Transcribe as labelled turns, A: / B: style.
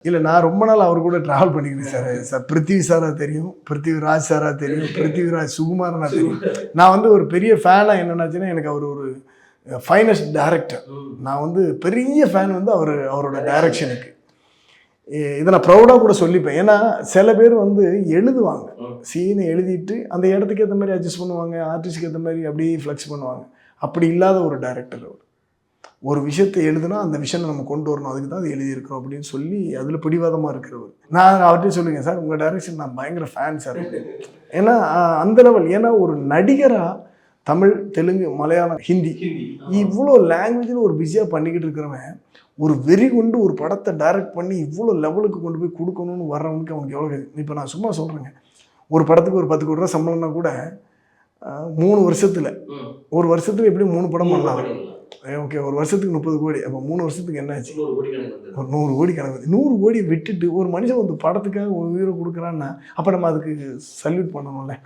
A: இல்லை, நான் ரொம்ப நாள் அவர் கூட ட்ராவல் பண்ணிக்கிறேன் சார். பிருத்திவி சாரா தெரியும், பிருத்திவிராஜ் சாரா தெரியும், பிருத்திவிராஜ் சுகுமாரனா தெரியும். நான் வந்து ஒரு பெரிய ஃபேனாக என்னென்னாச்சுன்னா, எனக்கு அவர் ஒரு ஃபைனஸ்ட் டைரக்டர். நான் வந்து பெரிய ஃபேன் வந்து அவரோட டைரக்ஷனுக்கு. இதை நான் ப்ரௌடாக கூட சொல்லிப்பேன். ஏன்னா சில பேர் வந்து எழுதுவாங்க, சீனை எழுதிட்டு அந்த இடத்துக்கு ஏற்ற மாதிரி அட்ஜஸ்ட் பண்ணுவாங்க, ஆர்டிஸ்டுக்கு ஏற்ற மாதிரி அப்படியே ஃப்ளெக்ஸ் பண்ணுவாங்க. அப்படி இல்லாத ஒரு டைரக்டர் அவர். ஒரு விஷயத்தை எழுதுனா அந்த விஷயம் நம்ம கொண்டு வரணும், அதுக்கு தான் அது எழுதியிருக்கிறோம் அப்படின்னு சொல்லி அதில் பிடிவாதமாக இருக்கிறவர். நான் அவர்கிட்ட சொல்லுங்க சார், உங்கள் டைரக்ஷன் நான் பயங்கர ஃபேன் சார். ஏன்னா அந்த லெவல். ஏன்னா ஒரு நடிகராக தமிழ், தெலுங்கு, மலையாளம், ஹிந்தி இவ்வளோ லாங்குவேஜில் ஒரு பிஸியாக பண்ணிக்கிட்டு இருக்கிறவன் ஒரு வெறி கொண்டு ஒரு படத்தை டைரக்ட் பண்ணி இவ்வளோ லெவலுக்கு கொண்டு போய் கொடுக்கணும்னு வர்றவனுக்கு அவனுக்கு எவ்வளோ. இப்போ நான் சும்மா சொல்கிறேங்க, ஒரு படத்துக்கு ஒரு 10 கோடி ரூபா சம்பளம்னா கூட 3 வருஷத்தில், ஒரு வருஷத்துக்கு எப்படி 3 படம் பண்ணலாம். ஓகே, ஒரு வருஷத்துக்கு 30 கோடி, அப்போ 3 வருஷத்துக்கு என்னாச்சு? ஒரு 100 கோடி கணக்கு. 100 கோடி விட்டுட்டு ஒரு மனுஷன் வந்து படத்துக்காக ஒரு உயிரை கொடுக்குறான்னா அப்போ நம்ம அதுக்கு சல்யூட் பண்ணணும்ல.